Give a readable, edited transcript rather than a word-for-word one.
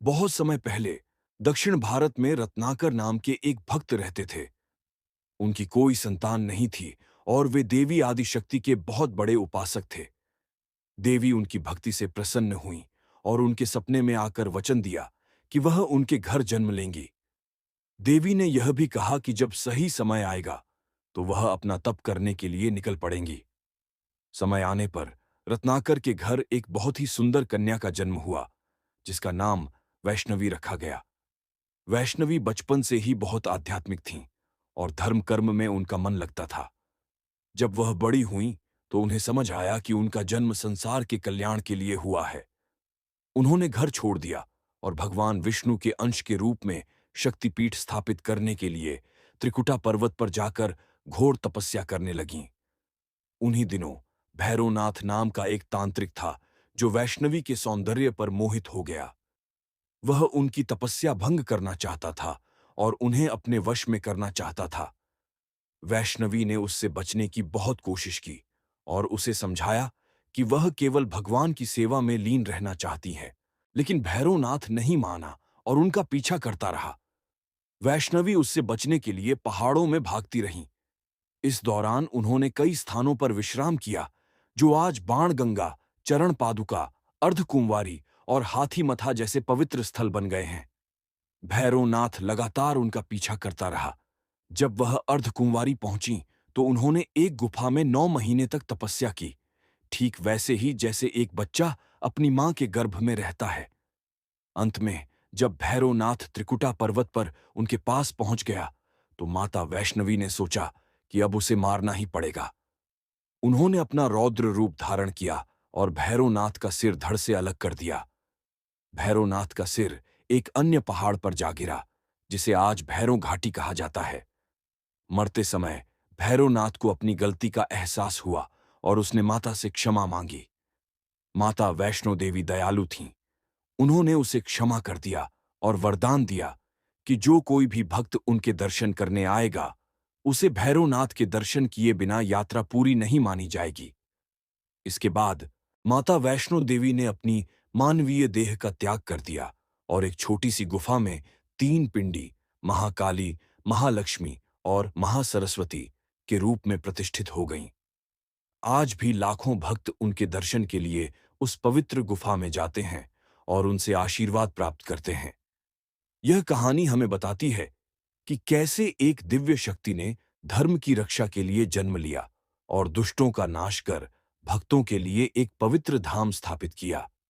बहुत समय पहले दक्षिण भारत में रत्नाकर नाम के एक भक्त रहते थे। उनकी कोई संतान नहीं थी और वे देवी आदिशक्ति के बहुत बड़े उपासक थे। देवी उनकी भक्ति से प्रसन्न हुई और उनके सपने में आकर वचन दिया कि वह उनके घर जन्म लेंगी। देवी ने यह भी कहा कि जब सही समय आएगा तो वह अपना तप करने के लिए निकल पड़ेंगी। समय आने पर रत्नाकर के घर एक बहुत ही सुंदर कन्या का जन्म हुआ, जिसका नाम वैष्णवी रखा गया। वैष्णवी बचपन से ही बहुत आध्यात्मिक थीं और धर्म कर्म में उनका मन लगता था। जब वह बड़ी हुईं तो उन्हें समझ आया कि उनका जन्म संसार के कल्याण के लिए हुआ है। उन्होंने घर छोड़ दिया और भगवान विष्णु के अंश के रूप में शक्तिपीठ स्थापित करने के लिए त्रिकुटा पर्वत पर जाकर घोर तपस्या करने लगीं। उन्हीं दिनों भैरवनाथ नाम का एक तांत्रिक था जो वैष्णवी के सौंदर्य पर मोहित हो गया। वह उनकी तपस्या भंग करना चाहता था और उन्हें अपने वश में करना चाहता था। वैष्णवी ने उससे बचने की बहुत कोशिश की और उसे समझाया कि वह केवल भगवान की सेवा में लीन रहना चाहती है, लेकिन भैरवनाथ नहीं माना और उनका पीछा करता रहा। वैष्णवी उससे बचने के लिए पहाड़ों में भागती रहीं। इस दौरान उन्होंने कई स्थानों पर विश्राम किया, जो आज बाणगंगा, चरण पादुका, अर्धकुंवारी और हाथीमथा जैसे पवित्र स्थल बन गए हैं। भैरवनाथ लगातार उनका पीछा करता रहा। जब वह अर्धकुंवारी पहुंची तो उन्होंने एक गुफा में 9 महीने तक तपस्या की, ठीक वैसे ही जैसे एक बच्चा अपनी मां के गर्भ में रहता है। अंत में जब भैरवनाथ त्रिकुटा पर्वत पर उनके पास पहुंच गया तो माता वैष्णवी ने सोचा कि अब उसे मारना ही पड़ेगा। उन्होंने अपना रौद्र रूप धारण किया और भैरवनाथ का सिर धड़ से अलग कर दिया। भैरवनाथ का सिर एक अन्य पहाड़ पर जा गिरा, जिसे आज भैरव घाटी कहा जाता है। मरते समय भैरवनाथ को अपनी गलती का एहसास हुआ और उसने माता से क्षमा मांगी। माता वैष्णो देवी दयालु थीं। उन्होंने उसे क्षमा कर दिया और वरदान दिया कि जो कोई भी भक्त उनके दर्शन करने आएगा, उसे भैरवनाथ के दर्शन किए बिना यात्रा पूरी नहीं मानी जाएगी। इसके बाद माता वैष्णो देवी ने अपनी मानवीय देह का त्याग कर दिया और एक छोटी सी गुफा में 3 पिंडी महाकाली, महालक्ष्मी और महासरस्वती के रूप में प्रतिष्ठित हो गईं। आज भी लाखों भक्त उनके दर्शन के लिए उस पवित्र गुफा में जाते हैं और उनसे आशीर्वाद प्राप्त करते हैं। यह कहानी हमें बताती है कि कैसे एक दिव्य शक्ति ने धर्म की रक्षा के लिए जन्म लिया और दुष्टों का नाश कर भक्तों के लिए एक पवित्र धाम स्थापित किया।